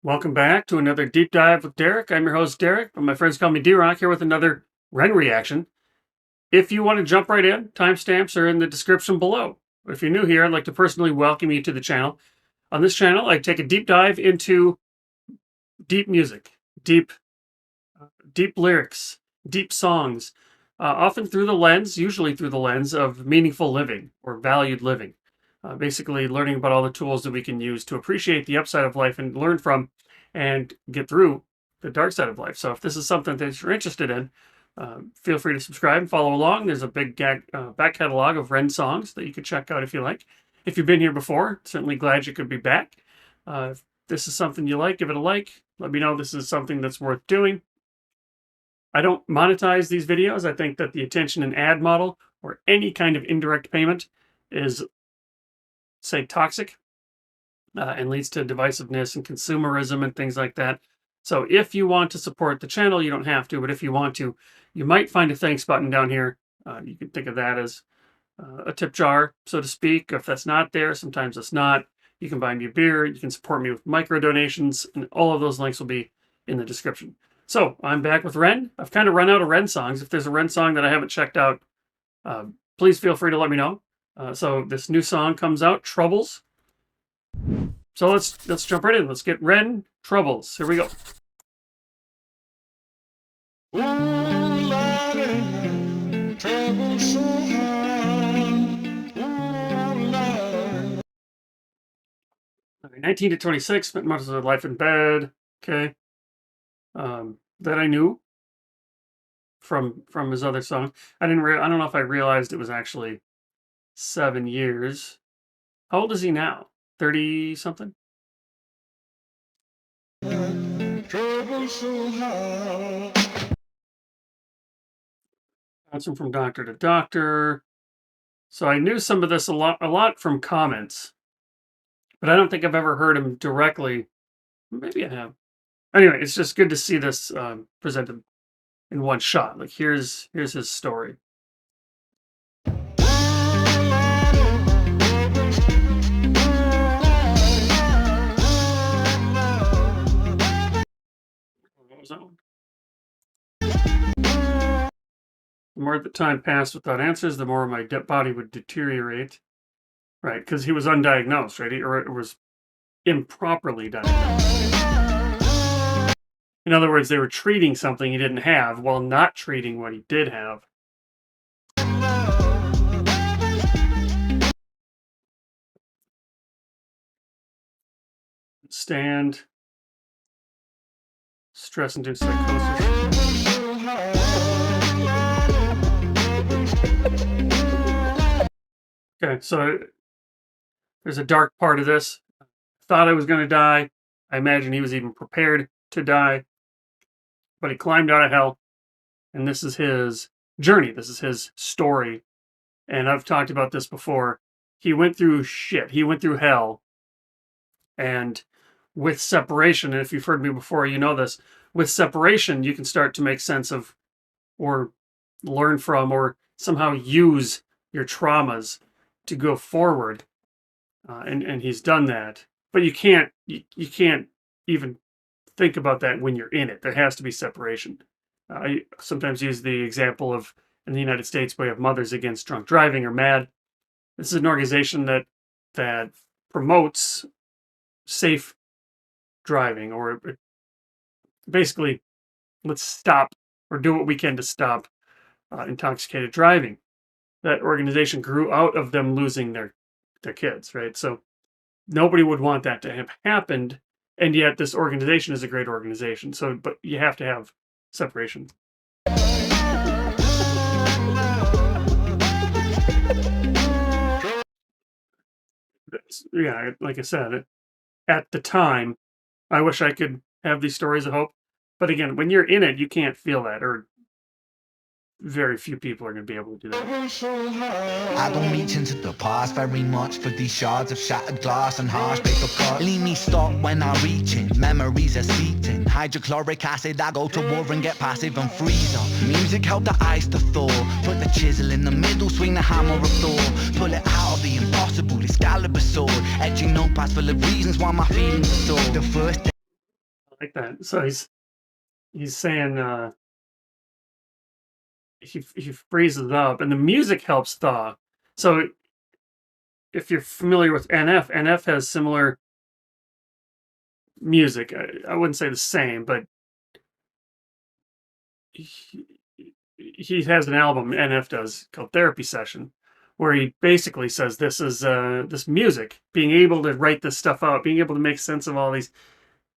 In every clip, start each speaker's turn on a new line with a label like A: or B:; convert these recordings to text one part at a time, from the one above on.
A: Welcome back to another Deep Dive with Derek. I'm your host, Derek, but my friends call me D-Rock, here with another Ren reaction. If you want to jump right in, timestamps are in the description below. If you're new here, I'd like to personally welcome you to the channel. On this channel, I take a deep dive into deep music, deep lyrics, deep songs, often through the lens, usually through the lens of meaningful living or valued living. Basically learning about all the tools that we can use to appreciate the upside of life and learn from and get through the dark side of life. So if this is something that you're interested in, feel free to subscribe and follow along. There's a big back catalog of Ren songs that you could check out if you like. If you've been here before, certainly glad you could be back. If this is something you like, give it a like. Let me know this is something that's worth doing. I don't monetize these videos. I think that the attention and ad model or any kind of indirect payment is, say, toxic and leads to divisiveness and consumerism and things like that. So if you want to support the channel, you don't have to, but if you want to, you might find a thanks button down here. You can think of that as a tip jar, so to speak. If that's not there, sometimes it's not. You can buy me a beer, you can support me with micro donations, and all of those links will be in the description. So I'm back with Ren. I've kind of run out of Ren songs. If there's a Ren song that I haven't checked out, please feel free to let me know. So this new song comes out, Troubles. So let's jump right in. Let's get Ren, Troubles. Here we go. Ooh, Lordy, trouble so hard. Ooh, Lord. 19 to 26, spent most of their life in bed. Okay. That I knew from his other song. I don't know if I realized it was actually 7 years. How old is he now? 30 something? Bouncing from doctor to doctor. So I knew some of this a lot from comments, but I don't think I've ever heard him directly. Maybe I have. Anyway, it's just good to see this presented in one shot. Like here's his story. What was that one? The more the time passed without answers, the more my body would deteriorate. Right, because he was undiagnosed, right? Or it was improperly diagnosed. In other words, they were treating something he didn't have while not treating what he did have. Stand. Stress-induced psychosis. Okay, so there's a dark part of this. Thought I was going to die. I imagine he was even prepared to die. But he climbed out of hell. And this is his journey. This is his story. And I've talked about this before. He went through shit. He went through hell. And with separation, and if you've heard me before, you know this. With separation, you can start to make sense of or learn from or somehow use your traumas to go forward. And he's done that. But you can't even think about that when you're in it. There has to be separation. I sometimes use the example of, in the United States, we have Mothers Against Drunk Driving, or MAD. This is an organization that promotes safe driving, or basically, let's stop or do what we can to stop intoxicated driving. That organization grew out of them losing their kids, right? So nobody would want that to have happened, and yet this organization is a great organization. So, but you have to have separation. Yeah, like I said, at the time, I wish I could have these stories of hope. But again, when you're in it, you can't feel that, or very few people are going to be able to do that.
B: I don't reach into the past very much for these shards of shattered glass and harsh paper cuts. Leave me stuck when I reach in, memories are seeping. Hydrochloric acid, I go to war and get passive and freeze up. Music help the ice to thaw. Put the chisel in the middle, swing the hammer of Thor. Pull it out of the impossible, Excalibur sword. Etching notepads full of reasons why my feelings are sore. The first
A: like that. So he's saying he freezes it up, and the music helps thaw. So if you're familiar with NF has similar music. I wouldn't say the same, but he, he has an album, NF does, called Therapy Session, where he basically says this is this music, being able to write this stuff out, being able to make sense of all these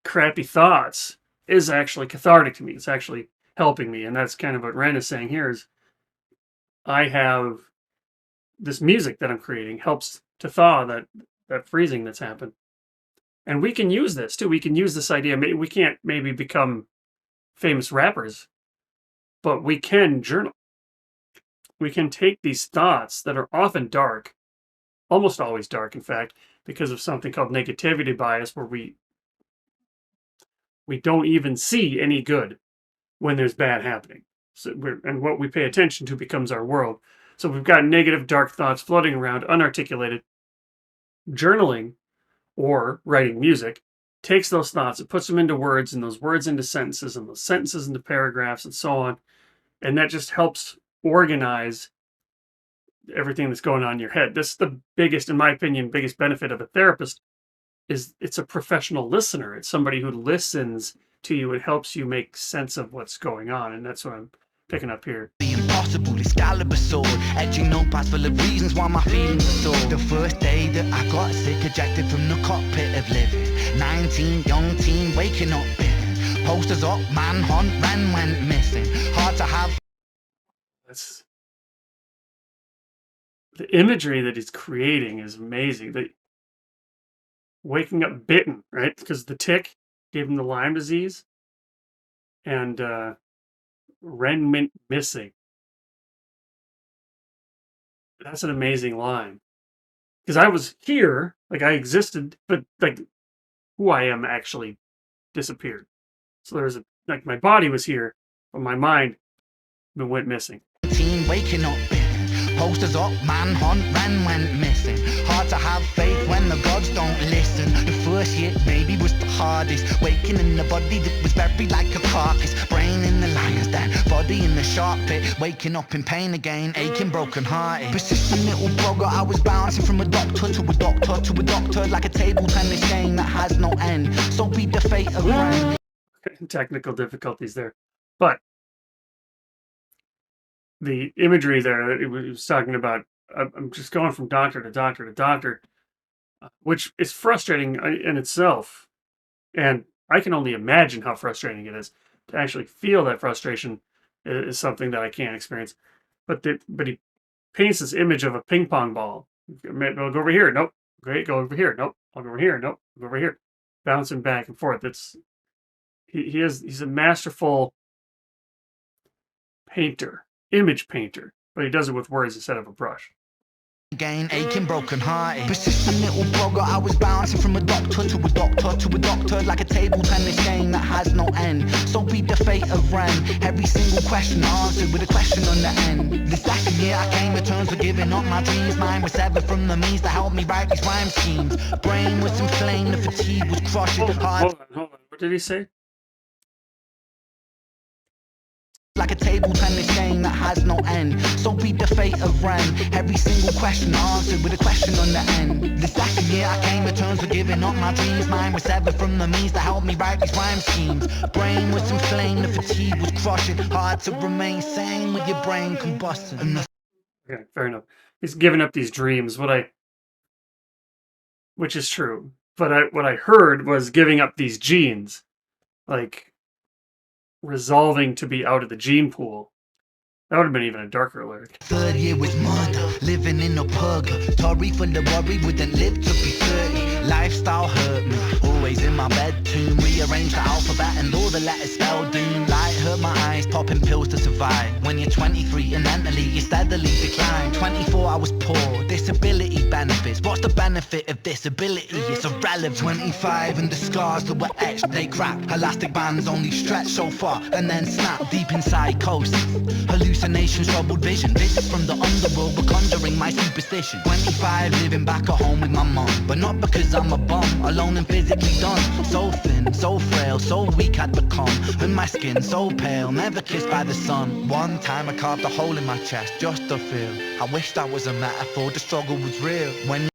A: crappy thoughts is actually cathartic to me. It's actually helping me. And that's kind of what Ren is saying here is I have this music that I'm creating helps to thaw that freezing that's happened. And we can use this too. We can use this idea. We can't maybe become famous rappers, but we can journal. We can take these thoughts that are often dark, almost always dark, in fact, because of something called negativity bias, where we don't even see any good when there's bad happening. So and what we pay attention to becomes our world. So we've got negative, dark thoughts floating around, unarticulated. Journaling or writing music takes those thoughts, it puts them into words, and those words into sentences, and those sentences into paragraphs, and so on. And that just helps organize everything that's going on in your head. This is the biggest, in my opinion, biggest benefit of a therapist is it's a professional listener. It's somebody who listens to you and helps you make sense of what's going on. And that's what I'm picking up here.
B: The impossible, Excalibur sword, etching notepads full of reasons why my feelings are sore. The first day that I got sick, ejected from the cockpit of living. 19, young teen, waking up bitter. Posters up, manhunt, Ren went missing. Hard to have.
A: That's the imagery that he's creating is amazing. The waking up bitten, right? Because the tick gave him the Lyme disease, and Ren went missing. That's an amazing line. Because I was here, like I existed, but like who I am actually disappeared. So there's like my body was here, but my mind went missing.
B: Teen waking up bitter. Posters up, manhunt, Ren went missing. Hard to have faith when the gods don't listen. The first year, baby, was the hardest. Waking in the body that was buried like a carcass. Brain in the lion's den, body in the shark pit. Waking up in pain again, aching, broken hearted. Persistent little blogger, I was bouncing from a doctor to a doctor to a doctor, like a table tennis game that has no end. So be the fate of Ren.
A: Technical difficulties there, but the imagery there that it was talking about, I'm just going from doctor to doctor to doctor, which is frustrating in itself. And I can only imagine how frustrating it is to actually feel that frustration is something that I can't experience. But he paints this image of a ping pong ball. I'll go over here. Nope. Great. Go over here. Nope. I'll go over here. Nope. I'll go over here. Bouncing back and forth. He's a masterful painter. Image painter, but he does it with words instead of a brush.
B: Again, aching, broken hearted. Persistent little blogger, I was bouncing from a doctor to a doctor to a doctor, like a table tennis game that has no end. So be the fate of Ren. Every single question answered with a question on the end. The second year I came to terms with giving up my dreams. Mine was severed from the means to help me write these rhyme schemes. Brain was inflamed, the fatigue was crushing.
A: Hold on. What did he say?
B: Like a table tennis game that has no end. So be the fate of Ren. Every single question answered with a question on the end. The second year I came to terms with giving up my dreams. Mine was severed from the means to help me write these rhyme schemes. Brain was inflamed, the fatigue was crushing. Hard to remain sane with your brain combusting.
A: Okay, fair enough. He's giving up these dreams. Which is true. But what I heard was giving up these genes. Like resolving to be out of the gene pool. That would have been even a darker lyric.
B: Third year was murder, living in a purgatory full of worry, wouldn't live to be 30. Lifestyle hurt me, always in my bedroom. Rearrange the alphabet and all the letters spelled doom. Light hurt my eyes, popping pills to survive. When you're 23 and mentally you steadily decline. 24 I was poor, disability bad. benefits. What's the benefit of disability? It's irrelevant. 25 and the scars that were etched, they crack. Elastic bands only stretch so far and then snap. Deep in psychosis, hallucinations, troubled vision. Visits from the underworld were conjuring my superstition. 25 living back at home with my mum, but not because I'm a bum, alone and physically done. So thin, so frail, so weak I'd become, and my skin so pale, never kissed by the sun. One time I carved a hole in my chest just to feel. I wish that was a metaphor, the struggle was real. When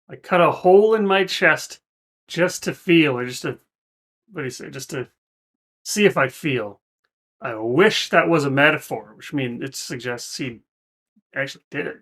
A: I cut a hole in my chest just to feel, or just to, what do you say, just to see if I feel. I wish that was a metaphor, which means it suggests he actually did it.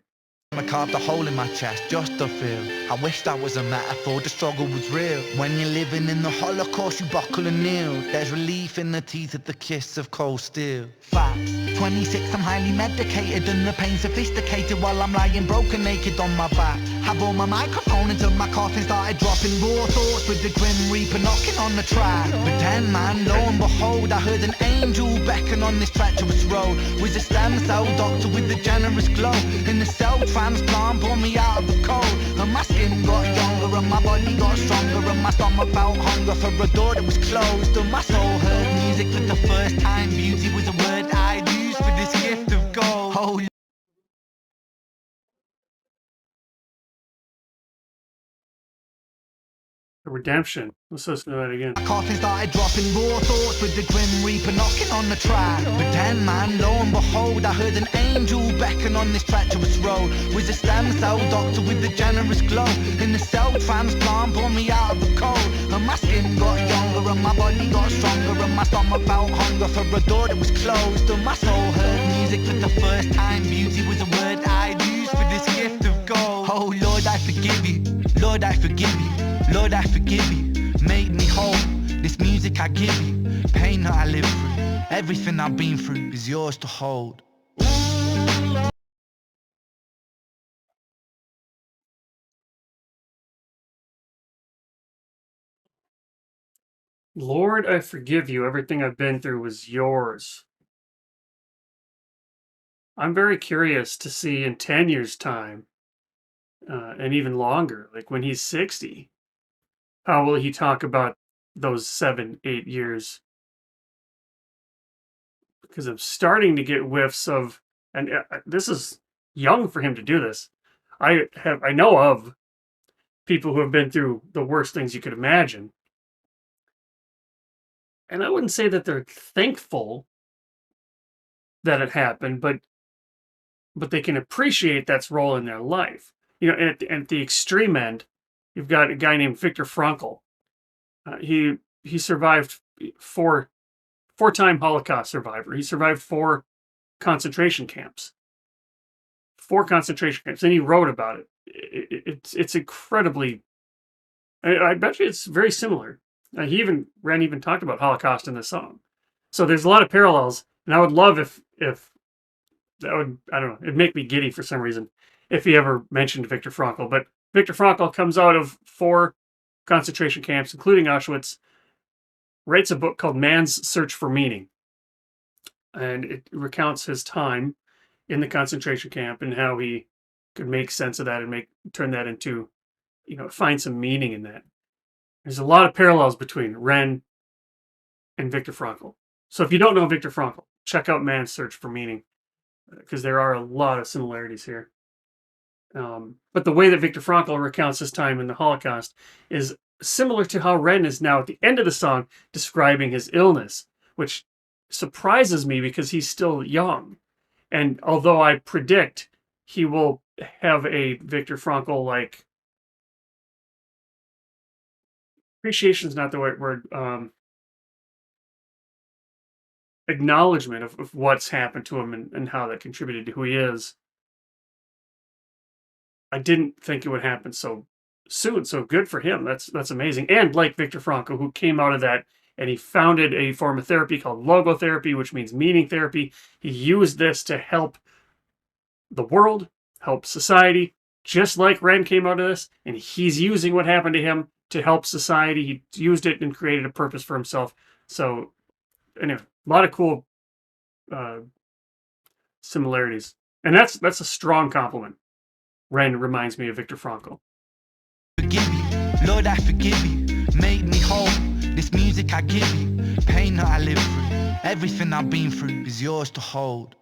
B: I carved a hole in my chest just to feel. I wish that was a metaphor, the struggle was real. When you're living in the Holocaust, you buckle and kneel. There's relief in the teeth of the kiss of cold steel. Facts. 26, I'm highly medicated and the pain sophisticated while I'm lying broken naked on my back. I bore my microphone until my coffin started dropping raw thoughts with the grim reaper knocking on the track. But then man, lo and behold, I heard an angel beckon on this treacherous road. Was a stem cell doctor with a generous glow. In the cell transplant brought me out of the cold. And my skin got younger and my body got stronger. And my stomach felt hunger for a door that was closed. And my soul heard music for the first time. Beauty was a word I'd use for this gift of gold. Oh,
A: The redemption. Let's listen to that again.
B: my coffin started dropping raw thoughts with the grim reaper knocking on the track. But then man, lo and behold, I heard an angel beckon on this treacherous road. Was a stem cell doctor with a generous glow. In the cell transplant brought me out of the cold. And my skin got younger and my body got stronger. And my stomach felt hunger for a door that was closed. And my soul heard music for the first time. Beauty was a word I'd use for this gift of gold. Oh Lord, I forgive you. Lord, I forgive you. Lord, I forgive you. Make me whole. This music I give you. Pain that I live through. Everything I've been through is yours to hold.
A: Lord, I forgive you. Everything I've been through was yours. I'm very curious to see in 10 years' time, and even longer, like when he's 60, how will he talk about those 7, 8 years? Because I'm starting to get whiffs of, and this is young for him to do this. I know of people who have been through the worst things you could imagine. And I wouldn't say that they're thankful that it happened, but they can appreciate that's role in their life. You know, at the extreme end, you've got a guy named Viktor Frankl. He survived four-time Holocaust survivor. He survived 4 concentration camps. 4 concentration camps. And he wrote about it. It's incredibly. I bet you it's very similar. Ren even talked about Holocaust in the song. So there's a lot of parallels, and I would love if that would, I don't know, it'd make me giddy for some reason if he ever mentioned Viktor Frankl. But Viktor Frankl comes out of 4 concentration camps, including Auschwitz, writes a book called Man's Search for Meaning. And it recounts his time in the concentration camp and how he could make sense of that and turn that into, find some meaning in that. There's a lot of parallels between Ren and Viktor Frankl. So if you don't know Viktor Frankl, check out Man's Search for Meaning, because there are a lot of similarities here. But the way that Viktor Frankl recounts his time in the Holocaust is similar to how Ren is now at the end of the song describing his illness, which surprises me because he's still young. And although I predict he will have a Viktor Frankl, like, appreciation is not the right word, acknowledgement of what's happened to him and how that contributed to who he is. I didn't think it would happen so soon. So good for him. That's amazing. And like Viktor Frankl, who came out of that and he founded a form of therapy called logotherapy, which means meaning therapy. He used this to help the world, help society, just like Ren came out of this. And he's using what happened to him to help society. He used it and created a purpose for himself. So anyway, a lot of cool similarities. And that's a strong compliment. Ren reminds me of Viktor Frankl.
B: Forgive you, Lord, I forgive you. Make me whole. This music I give you, pain that I live through. Everything I've been through is yours to hold.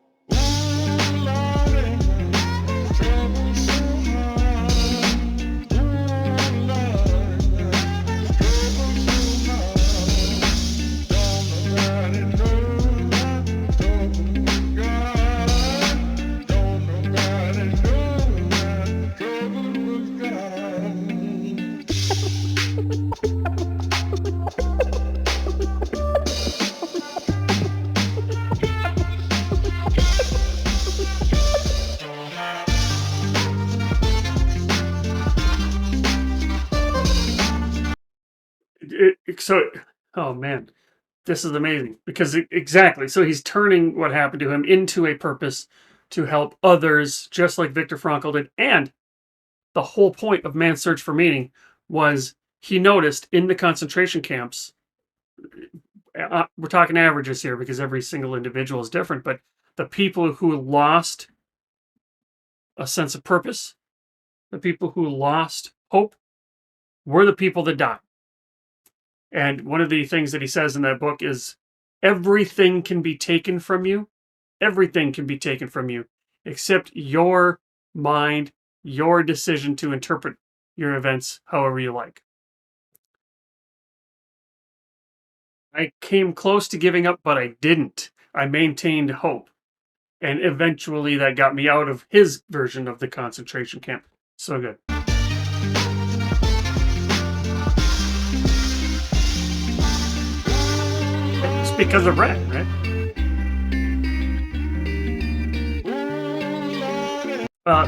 A: Oh man, this is amazing because exactly. So he's turning what happened to him into a purpose to help others, just like Viktor Frankl did. And the whole point of Man's Search for Meaning was he noticed in the concentration camps, we're talking averages here because every single individual is different, but the people who lost a sense of purpose, the people who lost hope, were the people that died. And one of the things that he says in that book is everything can be taken from you. Everything can be taken from you except your mind, your decision to interpret your events however you like. I came close to giving up, but I didn't. I maintained hope. And eventually that got me out of his version of the concentration camp. So good. It's because of Ren, right?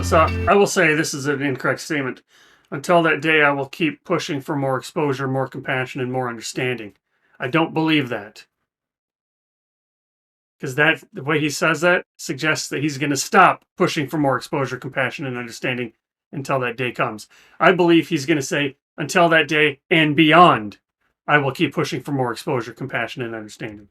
A: So I will say this is an incorrect statement. Until that day, I will keep pushing for more exposure, more compassion, and more understanding. I don't believe that. Because that the way he says that suggests that he's going to stop pushing for more exposure, compassion, and understanding until that day comes. I believe he's going to say, until that day and beyond, I will keep pushing for more exposure, compassion, and understanding.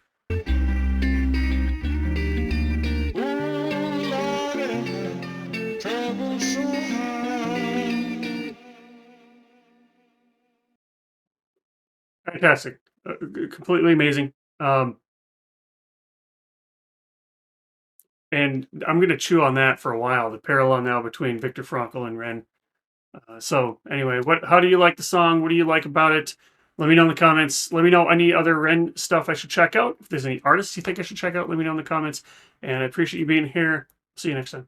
A: Fantastic. Completely amazing. And I'm going to chew on that for a while, the parallel now between Viktor Frankl and Ren. So anyway, how do you like the song? What do you like about it? Let me know in the comments. Let me know any other Ren stuff I should check out. If there's any artists you think I should check out, let me know in the comments. And I appreciate you being here. See you next time.